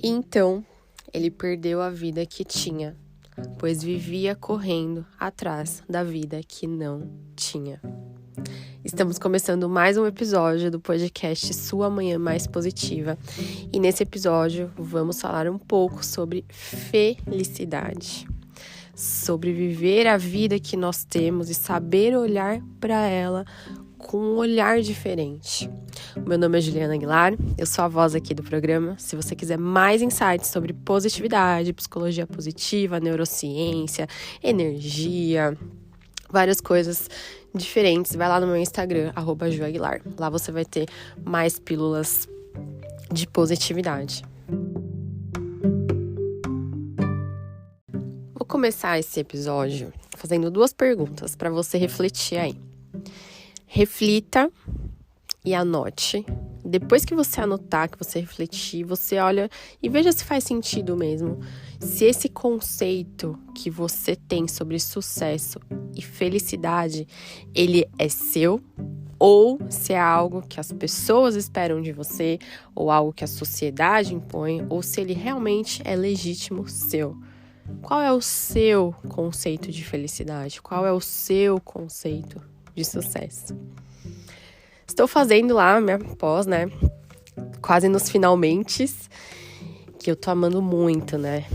E então, ele perdeu a vida que tinha, pois vivia correndo atrás da vida que não tinha. Estamos começando mais um episódio do podcast Sua Manhã Mais Positiva. E nesse episódio vamos falar um pouco sobre felicidade. Sobre viver a vida que nós temos e saber olhar para ela com um olhar diferente. O meu nome é Juliana Aguilar, eu sou a voz aqui do programa. Se você quiser mais insights sobre positividade, psicologia positiva, neurociência, energia, várias coisas diferentes, vai lá no meu Instagram, @juaguilar. Lá você vai ter mais pílulas de positividade. Vou começar esse episódio fazendo 2 perguntas para você refletir aí. Reflita e anote. Depois que você anotar, que você refletir, você olha e veja se faz sentido mesmo. Se esse conceito que você tem sobre sucesso e felicidade, ele é seu, ou se é algo que as pessoas esperam de você, ou algo que a sociedade impõe, ou se ele realmente é legítimo seu. Qual é o seu conceito de felicidade? Qual é o seu conceito de sucesso? Estou fazendo lá minha pós, né? Quase nos finalmentes, que eu tô amando muito, né?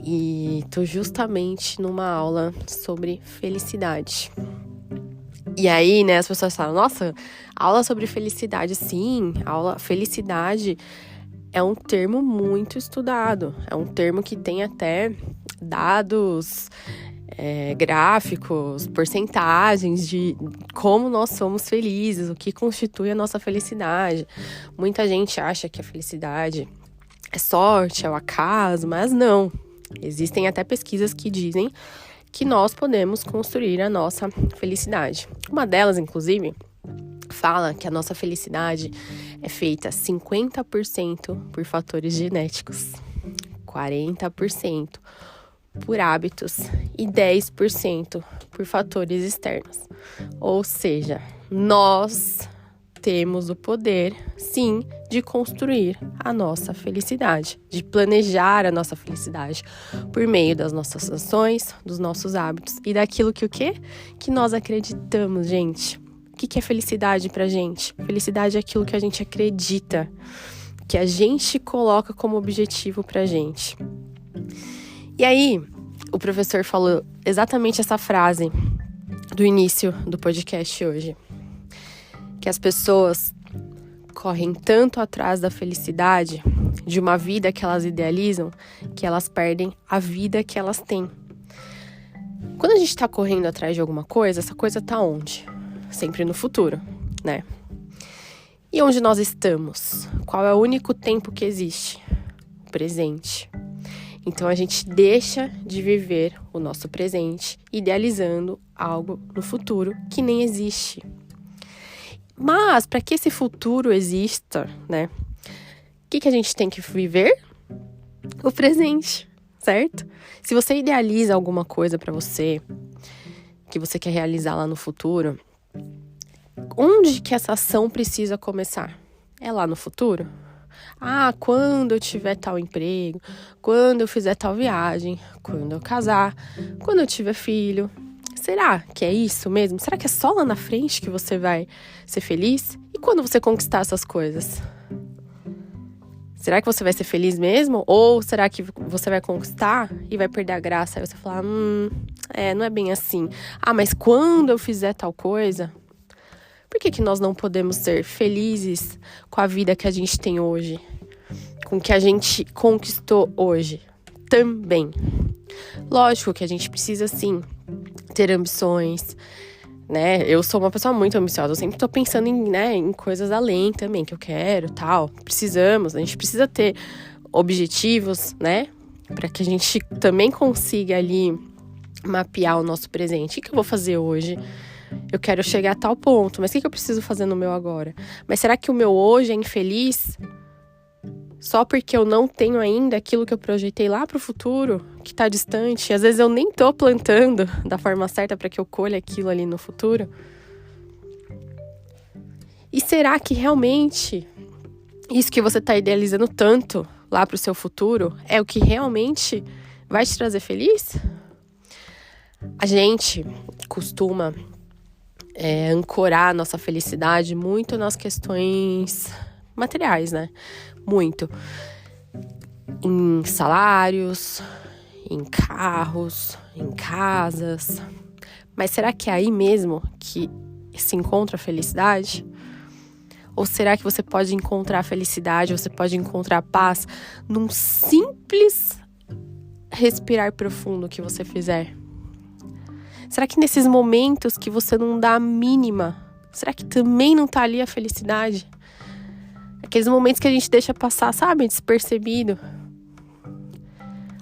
E tô justamente numa aula sobre felicidade. E aí, né, as pessoas falam, nossa, aula sobre felicidade, sim, felicidade é um termo muito estudado, é um termo que tem até dados, gráficos, porcentagens de como nós somos felizes, o que constitui a nossa felicidade. Muita gente acha que a felicidade é sorte, é o acaso, mas não. Existem até pesquisas que dizem que nós podemos construir a nossa felicidade. Uma delas, inclusive, fala que a nossa felicidade é feita 50% por fatores genéticos, 40% por hábitos e 10% por fatores externos. Ou seja, nós temos o poder, sim, de construir a nossa felicidade, de planejar a nossa felicidade por meio das nossas ações, dos nossos hábitos e daquilo que o quê? Que nós acreditamos, gente. O que é felicidade pra gente? Felicidade é aquilo que a gente acredita, que a gente coloca como objetivo pra gente. E aí, o professor falou exatamente essa frase do início do podcast hoje. Que as pessoas correm tanto atrás da felicidade, de uma vida que elas idealizam, que elas perdem a vida que elas têm. Quando a gente tá correndo atrás de alguma coisa, essa coisa tá onde? Sempre no futuro, né? E onde nós estamos? Qual é o único tempo que existe? O presente. Então, a gente deixa de viver o nosso presente, idealizando algo no futuro que nem existe. Mas, para que esse futuro exista, né? O que a gente tem que viver? O presente, certo? Se você idealiza alguma coisa para você, que você quer realizar lá no futuro, onde que essa ação precisa começar? É lá no futuro? Ah, quando eu tiver tal emprego, quando eu fizer tal viagem, quando eu casar, quando eu tiver filho. Será que é isso mesmo? Será que é só lá na frente que você vai ser feliz? E quando você conquistar essas coisas? Será que você vai ser feliz mesmo? Ou será que você vai conquistar e vai perder a graça? Aí você fala, não é bem assim. Ah, mas quando eu fizer tal coisa... Por que nós não podemos ser felizes com a vida que a gente tem hoje? Com o que a gente conquistou hoje? Também. Lógico que a gente precisa, sim, ter ambições, né? Eu sou uma pessoa muito ambiciosa. Eu sempre tô pensando em coisas além também, que eu quero, tal. A gente precisa ter objetivos, né? Para que a gente também consiga ali mapear o nosso presente. O que eu vou fazer hoje? Eu quero chegar a tal ponto, mas o que eu preciso fazer no meu agora? Mas será que o meu hoje é infeliz? Só porque eu não tenho ainda aquilo que eu projetei lá pro futuro, que tá distante. Às vezes eu nem tô plantando da forma certa para que eu colha aquilo ali no futuro. E será que realmente isso que você tá idealizando tanto lá pro seu futuro é o que realmente vai te trazer feliz? A gente costuma ancorar a nossa felicidade muito nas questões materiais, né? Muito. Em salários, em carros, em casas. Mas será que é aí mesmo que se encontra a felicidade? Ou será que você pode encontrar a felicidade, você pode encontrar a paz num simples respirar profundo que você fizer? Será que nesses momentos que você não dá a mínima, será que também não tá ali a felicidade? Aqueles momentos que a gente deixa passar, sabe, despercebido.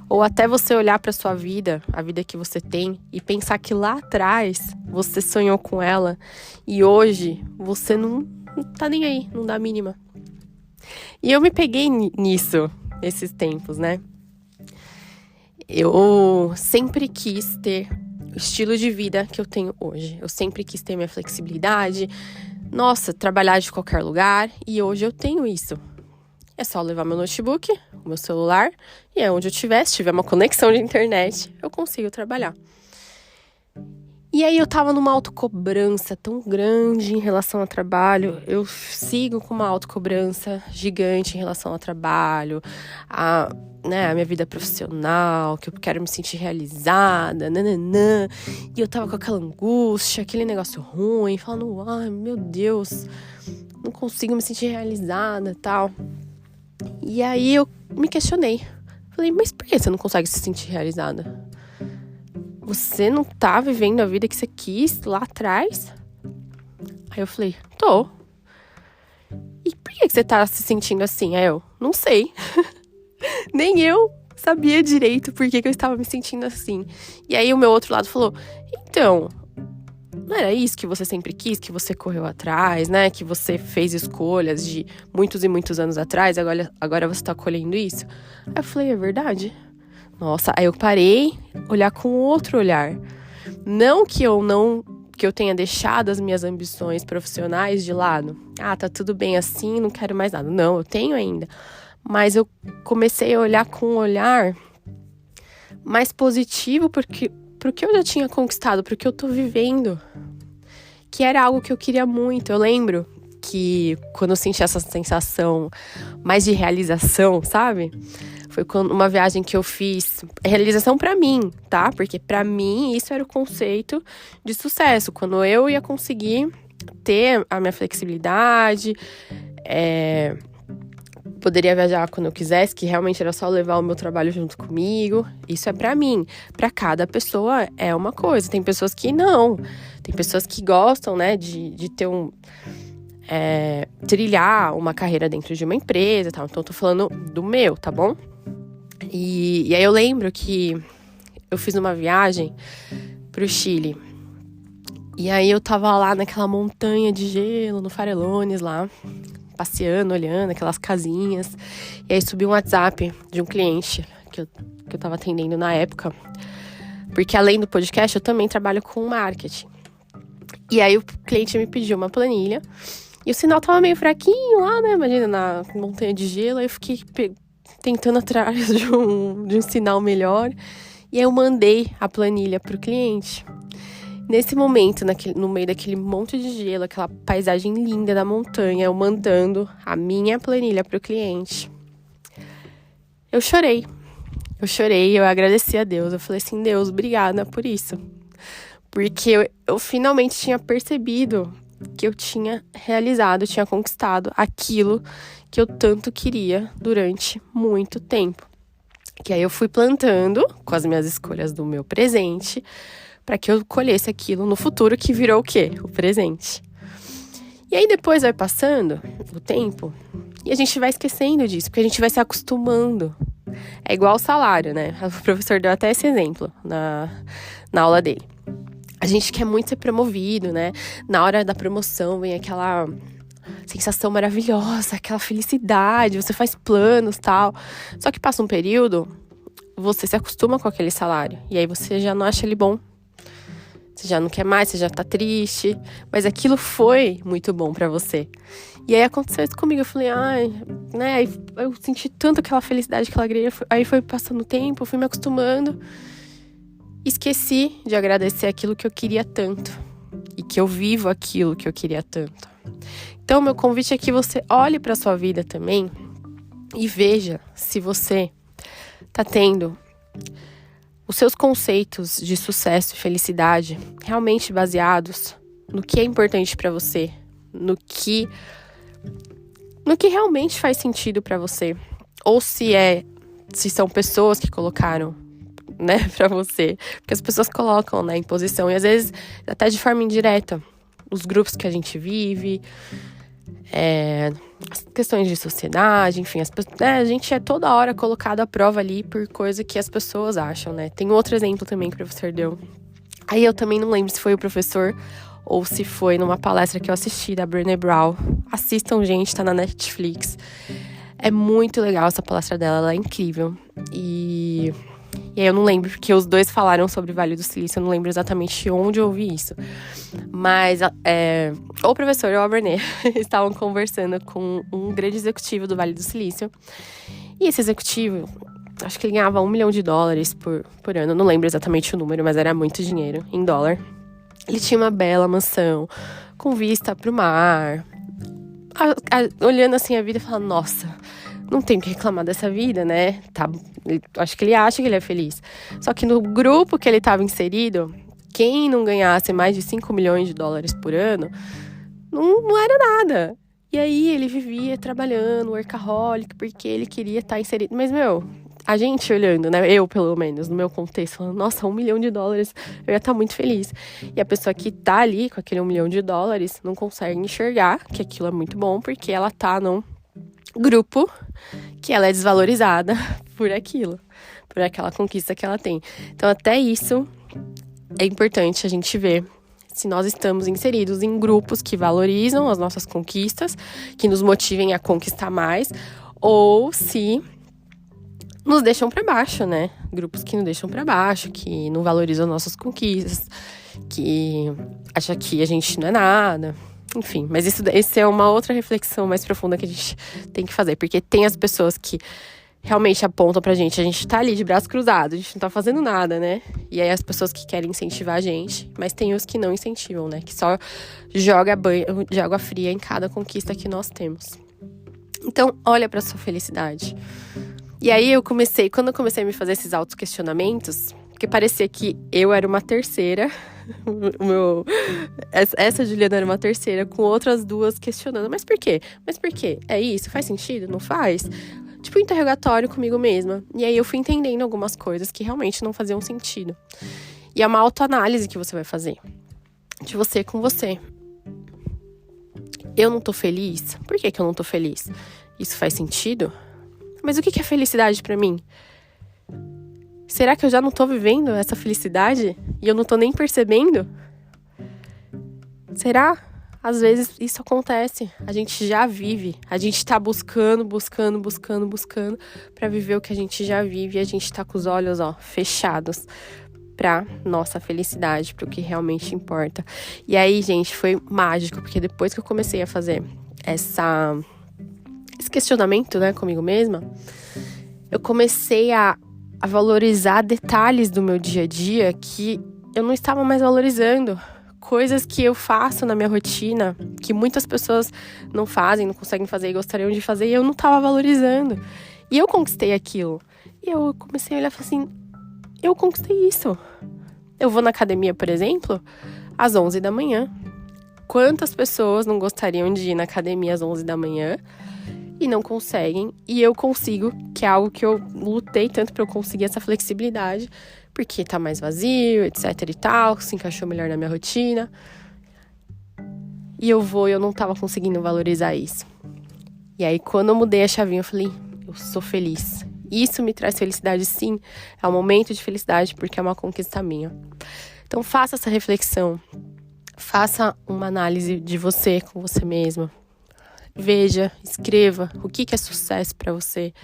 Ou até você olhar para sua vida, a vida que você tem, e pensar que lá atrás você sonhou com ela e hoje você não tá nem aí, não dá a mínima. E eu me peguei nisso, esses tempos, né? Eu sempre quis ter o estilo de vida que eu tenho hoje. Eu sempre quis ter minha flexibilidade. Nossa, trabalhar de qualquer lugar. E hoje eu tenho isso. É só levar meu notebook, o meu celular. E onde eu estiver, se tiver uma conexão de internet, eu consigo trabalhar. E aí eu tava numa autocobrança tão grande em relação ao trabalho. Eu sigo com uma autocobrança gigante em relação ao trabalho, a minha vida profissional, que eu quero me sentir realizada, nananã. E eu tava com aquela angústia, aquele negócio ruim, falando, ai, meu Deus, não consigo me sentir realizada e tal. E aí eu me questionei. Falei, mas por que você não consegue se sentir realizada? Você não tá vivendo a vida que você quis lá atrás? Aí eu falei, tô. E por que você tá se sentindo assim? Aí eu, não sei. Nem eu sabia direito por que eu estava me sentindo assim. E aí o meu outro lado falou, então, não era isso que você sempre quis, que você correu atrás, né? Que você fez escolhas de muitos e muitos anos atrás, agora você tá colhendo isso? Aí eu falei, é verdade? Nossa, aí eu parei, olhar com outro olhar. Não que eu tenha deixado as minhas ambições profissionais de lado. Ah, tá tudo bem assim, não quero mais nada. Não, eu tenho ainda. Mas eu comecei a olhar com um olhar mais positivo pro que eu já tinha conquistado, pro que eu tô vivendo. Que era algo que eu queria muito. Eu lembro que quando eu senti essa sensação mais de realização, sabe? Foi uma viagem que eu fiz, realização pra mim, tá? Porque pra mim isso era o conceito de sucesso. Quando eu ia conseguir ter a minha flexibilidade, poderia viajar quando eu quisesse, que realmente era só levar o meu trabalho junto comigo. Isso é pra mim. Pra cada pessoa é uma coisa. Tem pessoas que não. Tem pessoas que gostam, né, de ter trilhar uma carreira dentro de uma empresa e tal. Então eu tô falando do meu, tá bom? E aí eu lembro que eu fiz uma viagem pro Chile. E aí eu tava lá naquela montanha de gelo, no Farellones lá, passeando, olhando aquelas casinhas. E aí subi um WhatsApp de um cliente que eu tava atendendo na época. Porque além do podcast, eu também trabalho com marketing. E aí o cliente me pediu uma planilha. E o sinal tava meio fraquinho lá, né? Imagina, na montanha de gelo. Aí eu fiquei tentando atrás de um sinal melhor. E aí eu mandei a planilha pro cliente. Nesse momento, no meio daquele monte de gelo, aquela paisagem linda da montanha, eu mandando a minha planilha pro cliente. Eu chorei, eu agradeci a Deus. Eu falei assim, Deus, obrigada por isso. Porque eu finalmente tinha percebido que eu tinha realizado, tinha conquistado aquilo que eu tanto queria durante muito tempo. Que aí eu fui plantando com as minhas escolhas do meu presente para que eu colhesse aquilo no futuro, que virou o quê? O presente. E aí depois vai passando o tempo e a gente vai esquecendo disso, porque a gente vai se acostumando. É igual o salário, né? O professor deu até esse exemplo na aula dele. A gente quer muito ser promovido, né? Na hora da promoção vem aquela sensação maravilhosa, aquela felicidade, você faz planos e tal. Só que passa um período, você se acostuma com aquele salário. E aí você já não acha ele bom. você já não quer mais, você já tá triste, mas aquilo foi muito bom pra você. E aí aconteceu isso comigo, eu falei, né, aí eu senti tanto aquela felicidade, aquela alegria, aí foi passando o tempo, eu fui me acostumando, esqueci de agradecer aquilo que eu queria tanto, e que eu vivo aquilo que eu queria tanto. Então, meu convite é que você olhe pra sua vida também, e veja se você tá tendo os seus conceitos de sucesso e felicidade realmente baseados no que é importante pra você, no que realmente faz sentido pra você, ou se são pessoas que colocaram, né, pra você, porque as pessoas colocam, né, em posição, e às vezes até de forma indireta, os grupos que a gente vive, as questões de sociedade, enfim, a gente é toda hora colocado à prova ali por coisa que as pessoas acham, né. Tem outro exemplo também que o professor deu, aí eu também não lembro se foi o professor ou se foi numa palestra que eu assisti da Brené Brown. Assistam, gente, tá na Netflix. É muito legal essa palestra dela, ela é incrível. E aí eu não lembro, porque os dois falaram sobre o Vale do Silício, eu não lembro exatamente onde eu ouvi isso. Mas o professor ou a Brené estavam conversando com um grande executivo do Vale do Silício. E esse executivo, acho que ele ganhava $1 milhão por ano, não lembro exatamente o número, mas era muito dinheiro em dólar. Ele tinha uma bela mansão, com vista pro mar. Olhando assim a vida e falando, nossa, não tenho que reclamar dessa vida, né? Acho que ele acha que ele é feliz. Só que no grupo que ele estava inserido, quem não ganhasse mais de $5 milhões por ano, não era nada. E aí ele vivia trabalhando, workaholic, porque ele queria estar inserido. Mas, a gente olhando, né? Eu, pelo menos, no meu contexto, falando, nossa, $1 milhão, eu ia estar muito feliz. E a pessoa que tá ali com aquele $1 milhão não consegue enxergar que aquilo é muito bom, porque ela tá num grupo que ela é desvalorizada por aquilo, por aquela conquista que ela tem. Então, até isso é importante a gente ver se nós estamos inseridos em grupos que valorizam as nossas conquistas, que nos motivem a conquistar mais, ou se nos deixam pra baixo, né? Grupos que nos deixam pra baixo, que não valorizam nossas conquistas, que acham que a gente não é nada. Enfim, mas isso é uma outra reflexão mais profunda que a gente tem que fazer. Porque tem as pessoas que realmente apontam pra gente, a gente tá ali de braço cruzado, a gente não tá fazendo nada, né? E aí as pessoas que querem incentivar a gente, mas tem os que não incentivam, né? Que só joga banho de água fria em cada conquista que nós temos. Então, olha pra sua felicidade. E aí quando eu comecei a me fazer esses autoquestionamentos, porque parecia que eu era uma terceira, essa Juliana era uma terceira, com outras duas questionando, mas por quê? Mas por quê? É isso? Faz sentido? Não faz? Tipo, um interrogatório comigo mesma. E aí eu fui entendendo algumas coisas que realmente não faziam sentido. E é uma autoanálise que você vai fazer, de você com você. Eu não tô feliz? Por que eu não tô feliz? Isso faz sentido? Mas o que é felicidade pra mim? Será que eu já não tô vivendo essa felicidade? E eu não tô nem percebendo? Será? Às vezes isso acontece. A gente já vive. A gente tá buscando pra viver o que a gente já vive. E a gente tá com os olhos, fechados pra nossa felicidade, pro que realmente importa. E aí, gente, foi mágico. Porque depois que eu comecei a fazer esse questionamento, né, comigo mesma, eu comecei a valorizar detalhes do meu dia a dia que eu não estava mais valorizando. Coisas que eu faço na minha rotina, que muitas pessoas não fazem, não conseguem fazer e gostariam de fazer, e eu não estava valorizando. E eu conquistei aquilo. E eu comecei a olhar e falei assim, eu conquistei isso. Eu vou na academia, por exemplo, às 11 da manhã. Quantas pessoas não gostariam de ir na academia às 11 da manhã e não conseguem? E eu consigo, que é algo que eu lutei tanto para eu conseguir essa flexibilidade, porque tá mais vazio, etc e tal, se encaixou melhor na minha rotina. E eu não tava conseguindo valorizar isso. E aí, quando eu mudei a chavinha, eu falei, eu sou feliz. Isso me traz felicidade, sim. É um momento de felicidade, porque é uma conquista minha. Então, faça essa reflexão. Faça uma análise de você com você mesma. Veja, escreva o que é sucesso para você.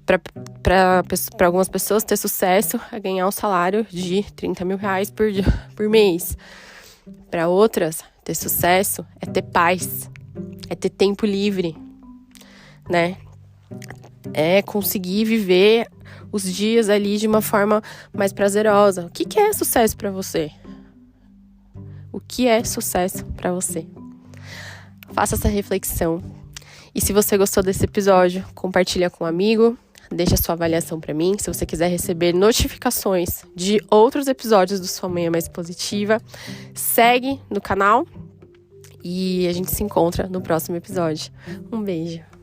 Para algumas pessoas, ter sucesso é ganhar um salário de 30 mil reais por mês. Para outras, ter sucesso é ter paz, é ter tempo livre, né? É conseguir viver os dias ali de uma forma mais prazerosa. O que é sucesso para você? O que é sucesso para você? Faça essa reflexão. E se você gostou desse episódio, compartilha com um amigo, deixa sua avaliação para mim. Se você quiser receber notificações de outros episódios do Sua Manhã Mais Positiva, segue no canal e a gente se encontra no próximo episódio. Um beijo.